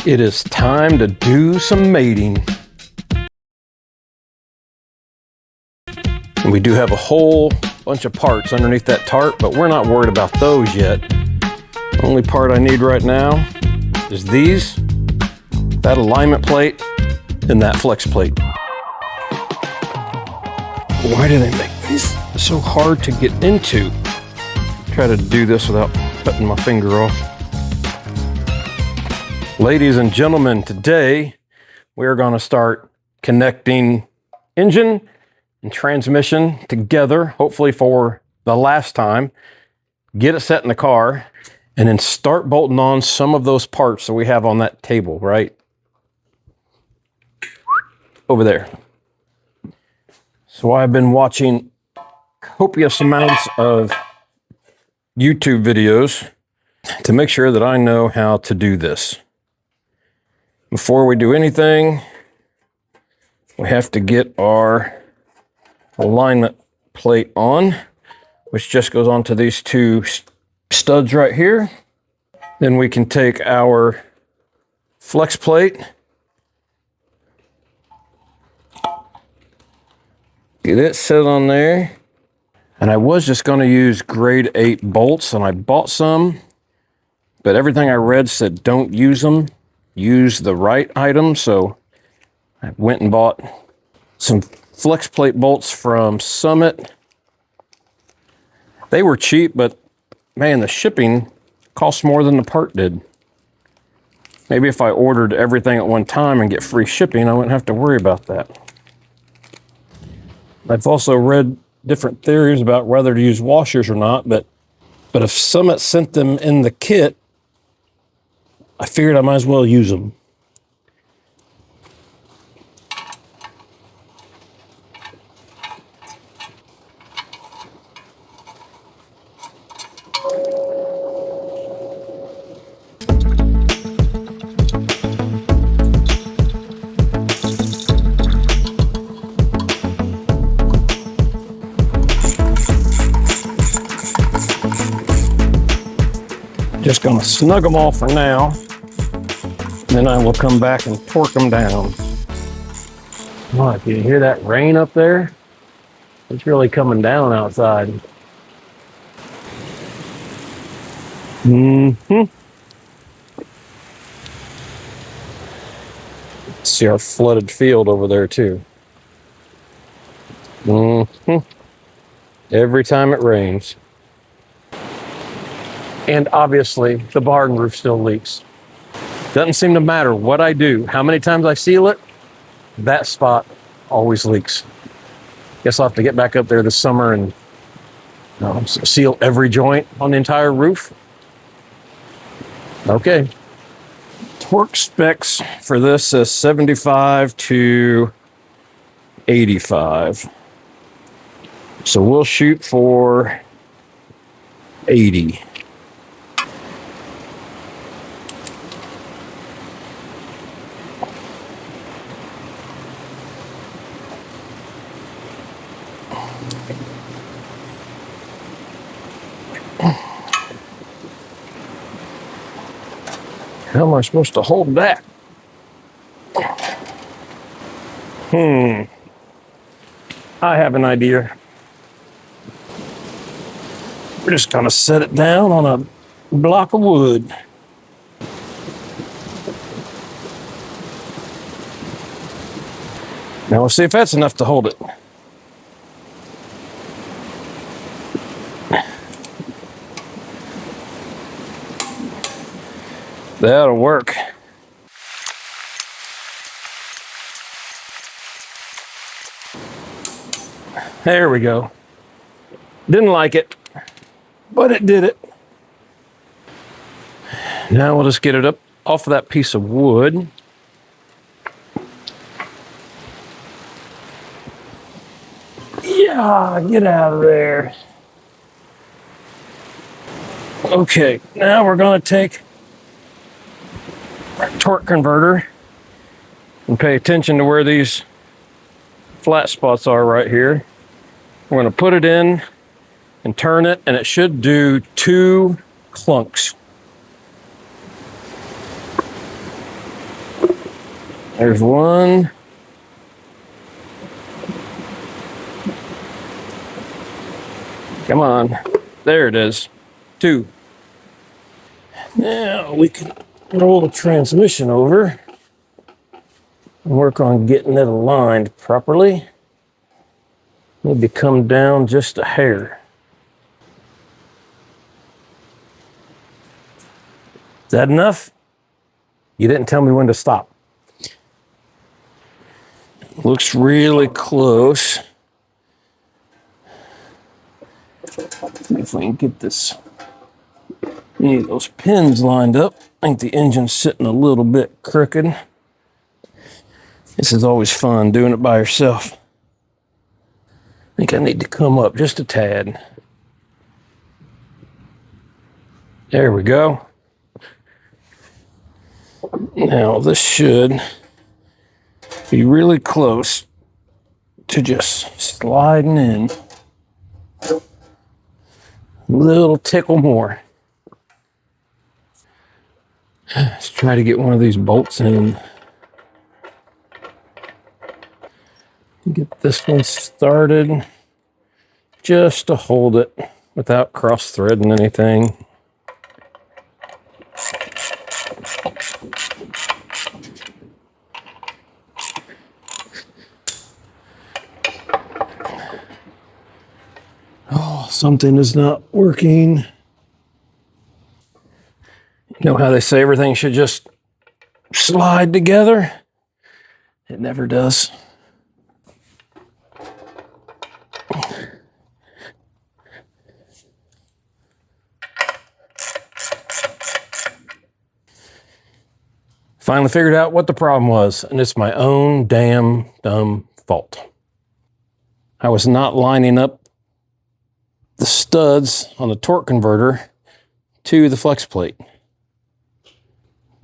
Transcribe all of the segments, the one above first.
It is time to do some mating. And we do have a whole bunch of parts underneath that tarp, but we're not worried about those yet. The only part I need right now is these, that alignment plate, and that flex plate. Why do they make these so hard to get into? Try to do this without cutting my finger off. Ladies and gentlemen, today we're going to start connecting engine and transmission together, hopefully for the last time. Get it set in the car, and then start bolting on some of those parts that we have on that table, right over there. So I've been watching copious amounts of YouTube videos to make sure that I know how to do this. Before we do anything, we have to get our alignment plate on, which just goes onto these two studs right here. Then we can take our flex plate, get it set on there. And I was just going to use grade 8 bolts, and I bought some, but everything I read said don't use them. Use the right item, so I went and bought some flex plate bolts from Summit. They were cheap, but man, the shipping cost more than the part did. Maybe if I ordered everything at one time and get free shipping, I wouldn't have to worry about that. I've also read different theories about whether to use washers or not, but if Summit sent them in the kit, I figured I might as well use them. Just gonna snug them all for now. Then I will come back and torque them down. Oh, can you hear that rain up there? It's really coming down outside. See our flooded field over there too. Every time it rains. And obviously the barn roof still leaks. Doesn't seem to matter what I do, how many times I seal it, that spot always leaks. Guess I'll have to get back up there this summer and seal every joint on the entire roof. Okay. Torque specs for this is 75 to 85. So we'll shoot for 80. How am I supposed to hold that? I have an idea. We're just gonna set it down on a block of wood. Now we'll see if that's enough to hold it. That'll work. There we go. Didn't like it, but it did it. Now we'll just get it up off of that piece of wood. Yeah, get out of there. Okay, now we're going to take our torque converter and pay attention to where these flat spots are right here. We're going to put it in and turn it, and it should do 2 clunks. There's one. Come on. There it is. Two. Now we can roll the transmission over and work on getting it aligned properly. Need to come down just a hair. Is that enough? You didn't tell me when to stop. Looks really close. See if we can get this. Need those pins lined up. I think the engine's sitting a little bit crooked. This is always fun doing it by yourself. I think I need to come up just a tad. There we go. Now this should be really close to just sliding in. A little tickle more. Let's try to get one of these bolts in. Get this one started just to hold it without cross-threading anything. Oh, something is not working. You know how they say everything should just slide together? It never does. Finally figured out what the problem was, and it's my own damn dumb fault. I was not lining up the studs on the torque converter to the flex plate.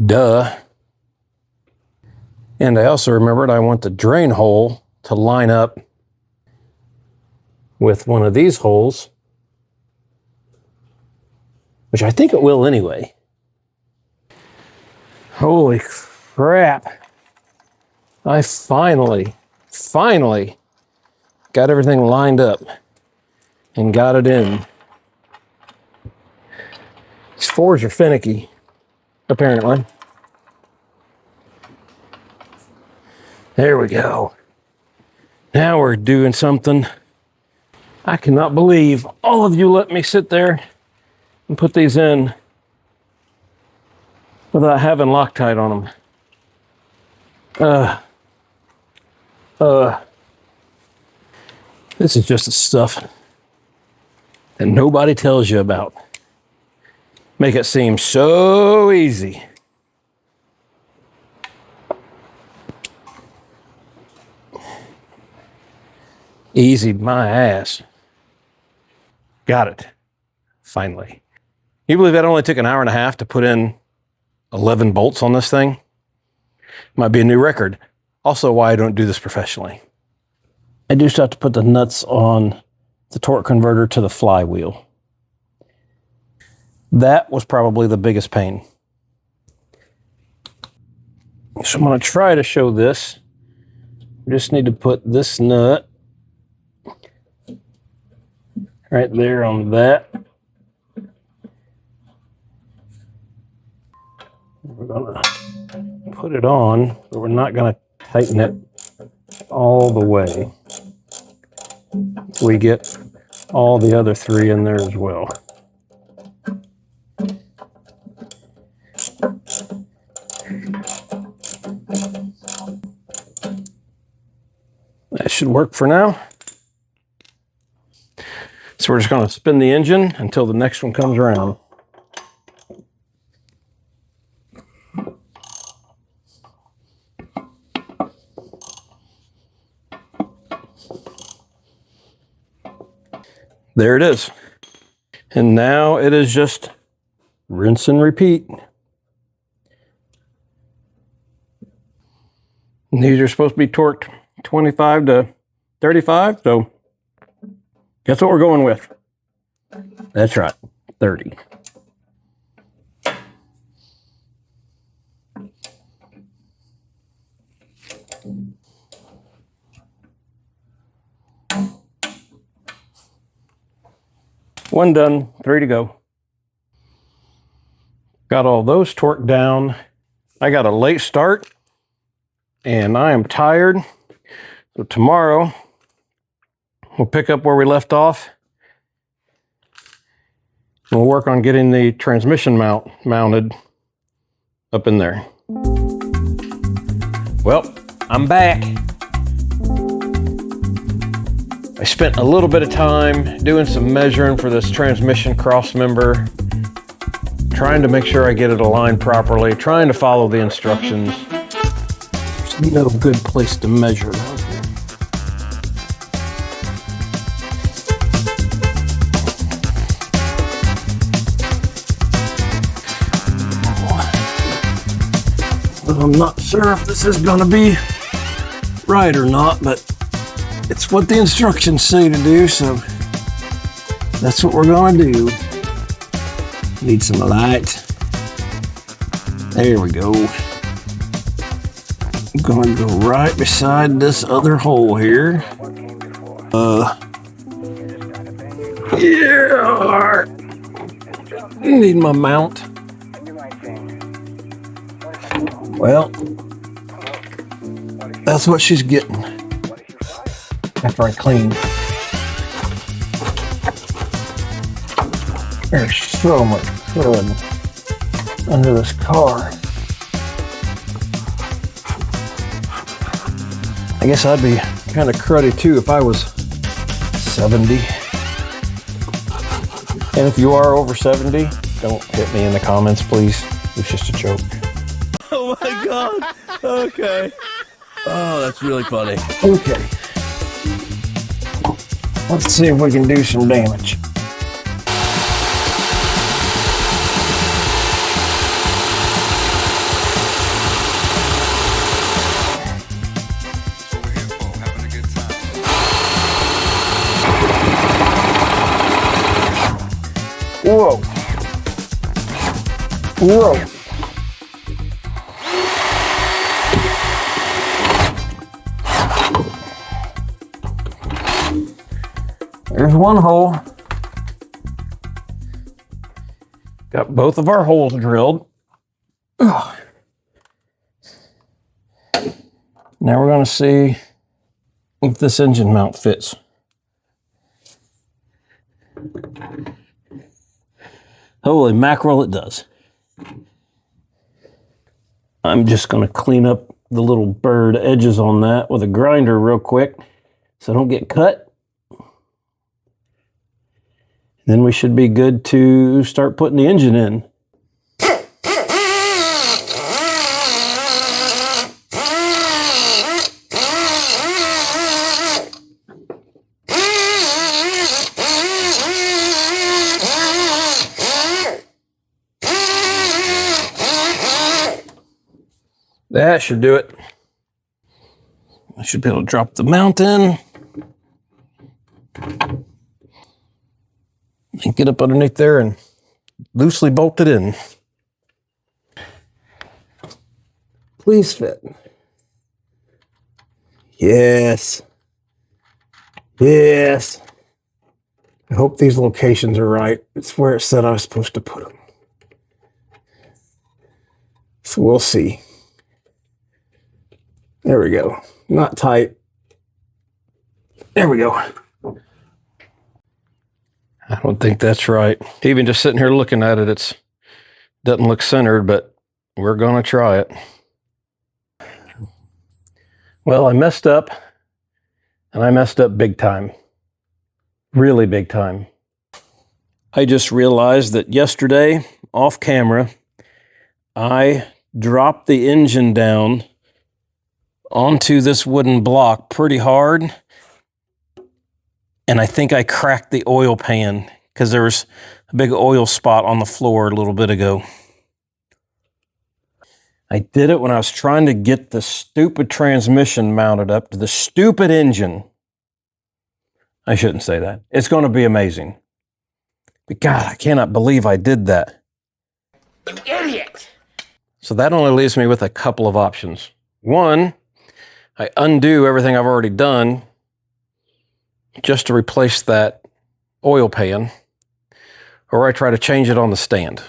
Duh. And I also remembered I want the drain hole to line up with one of these holes, which I think it will anyway. Holy crap. I finally got everything lined up and got it in. These fours are finicky, apparently. There we go. Now we're doing something. I cannot believe all of you let me sit there and put these in without having Loctite on them. This is just the stuff that nobody tells you about. Make it seem so easy. Easy my ass. Got it. Finally. You believe that only took an hour and a half to put in 11 bolts on this thing? Might be a new record. Also why I don't do this professionally. I do still have to put the nuts on the torque converter to the flywheel. That was probably the biggest pain. So I'm going to try to show this. We just need to put this nut right there on that. We're going to put it on, but we're not going to tighten it all the way. We get all the other three in there as well. That should work for now. So we're just going to spin the engine until the next one comes around. There it is. And now it is just rinse and repeat. And these are supposed to be torqued 25 to 35, so guess what we're going with? That's right, 30. One done, 3 to go. Got all those torqued down. I got a late start and I am tired. So tomorrow we'll pick up where we left off. We'll work on getting the transmission mounted up in there. Well, I'm back. I spent a little bit of time doing some measuring for this transmission cross member, trying to make sure I get it aligned properly, trying to follow the instructions. There's no good place to measure around here. But I'm not sure if this is going to be right or not, but it's what the instructions say to do, so that's what we're going to do. Need some light. There we go. I'm going to go right beside this other hole here. Yeah. Need my mount. Well, that's what she's getting after I clean. There's so much crud under this car. I guess I'd be kind of cruddy too if I was 70. And if you are over 70, don't hit me in the comments, please. It's just a joke. Oh my God. Okay. Oh, that's really funny. Okay. Let's see if we can do some damage. Whoa. Whoa. There's one hole. Got both of our holes drilled. Now we're going to see if this engine mount fits. Holy mackerel, it does. I'm just going to clean up the little bird edges on that with a grinder real quick so I don't get cut. Then we should be good to start putting the engine in. That should do it. I should be able to drop the mount in. And get up underneath there and loosely bolt it in. Please fit. Yes. Yes. I hope these locations are right. It's where it said I was supposed to put them. So we'll see. There we go. Not tight. There we go. I don't think that's right. Even just sitting here looking at it, it doesn't look centered, but we're going to try it. Well, I messed up, and I messed up big time. Really big time. I just realized that yesterday, off camera, I dropped the engine down onto this wooden block pretty hard. And I think I cracked the oil pan because there was a big oil spot on the floor a little bit ago. I did it when I was trying to get the stupid transmission mounted up to the stupid engine. I shouldn't say that. It's going to be amazing. But God, I cannot believe I did that. You idiot! So that only leaves me with a couple of options. One, I undo everything I've already done just to replace that oil pan. or I try to change it on the stand.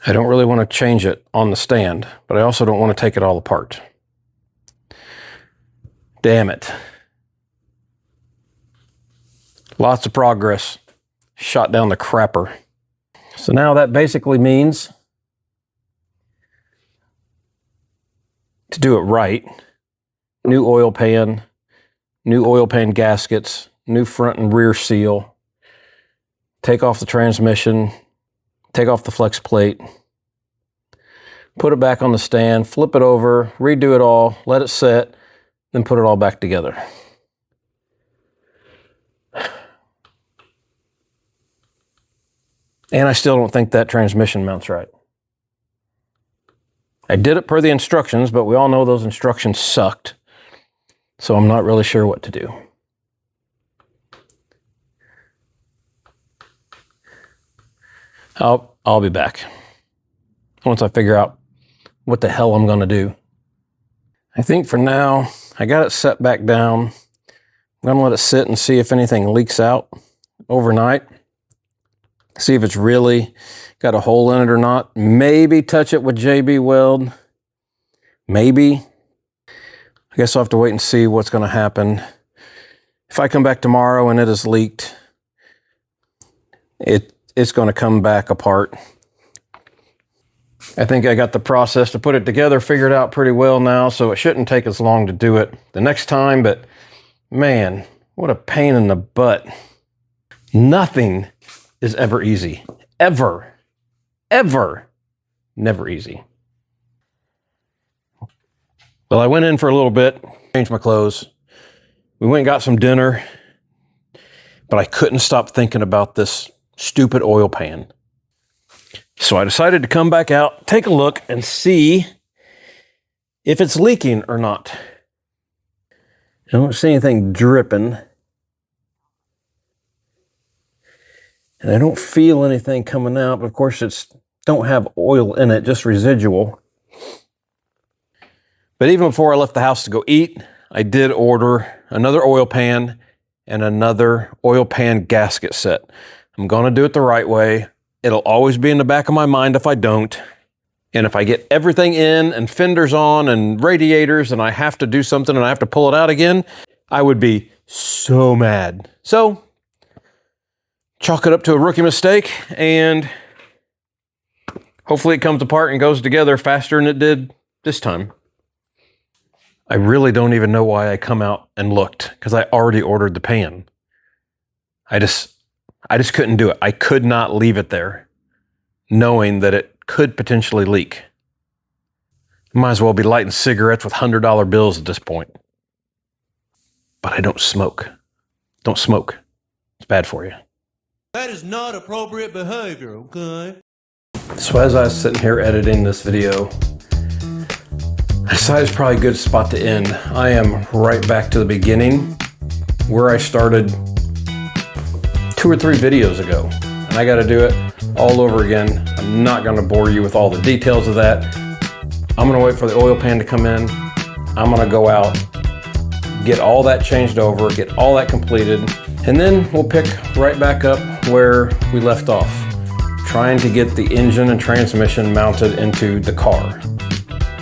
I don't really want to change it on the stand, but I also don't want to take it all apart. Damn it. Lots of progress. Shot down the crapper. So now that basically means to do it right, new oil pan gaskets, new front and rear seal, take off the transmission, take off the flex plate, put it back on the stand, flip it over, redo it all, let it set, then put it all back together. And I still don't think that transmission mounts right. I did it per the instructions, but we all know those instructions sucked. So I'm not really sure what to do. I'll be back once I figure out what the hell I'm going to do. I think for now, I got it set back down. I'm going to let it sit and see if anything leaks out overnight. See if it's really got a hole in it or not. Maybe touch it with JB Weld. Maybe. I guess I'll have to wait and see what's going to happen. If I come back tomorrow and it has leaked, it's going to come back apart. I think I got the process to put it together figured out pretty well now, so it shouldn't take as long to do it the next time, but man, what a pain in the butt. Nothing is ever easy. Ever. Never easy. Well, I went in for a little bit, changed my clothes. We went and got some dinner, but I couldn't stop thinking about this stupid oil pan. So I decided to come back out, take a look, and see if it's leaking or not. I don't see anything dripping. And I don't feel anything coming out, but of course it's don't have oil in it, just residual. But even before I left the house to go eat, I did order another oil pan and another oil pan gasket set. I'm gonna do it the right way. It'll always be in the back of my mind if I don't. And if I get everything in and fenders on and radiators and I have to do something and I have to pull it out again, I would be so mad. So, chalk it up to a rookie mistake, and hopefully it comes apart and goes together faster than it did this time. I really don't even know why I come out and looked, because I already ordered the pan. I just couldn't do it. I could not leave it there, knowing that it could potentially leak. Might as well be lighting cigarettes with $100 bills at this point. But I don't smoke. Don't smoke. It's bad for you. That is not appropriate behavior, okay? So as I was sitting here editing this video, I decided it's probably a good spot to end. I am right back to the beginning where I started 2 or 3 videos ago. And I gotta do it all over again. I'm not gonna bore you with all the details of that. I'm gonna wait for the oil pan to come in. I'm gonna go out, get all that changed over, get all that completed, and then we'll pick right back up where we left off, trying to get the engine and transmission mounted into the car.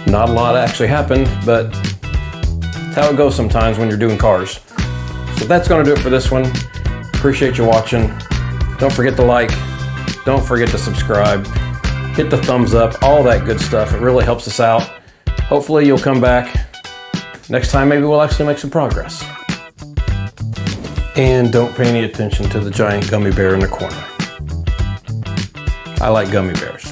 Not a lot actually happened, but that's how it goes sometimes when you're doing cars. So that's gonna do it for this one. Appreciate you watching. Don't forget to like, don't forget to subscribe, hit the thumbs up, all that good stuff. It really helps us out. Hopefully you'll come back. Next time maybe we'll actually make some progress. And don't pay any attention to the giant gummy bear in the corner. I like gummy bears.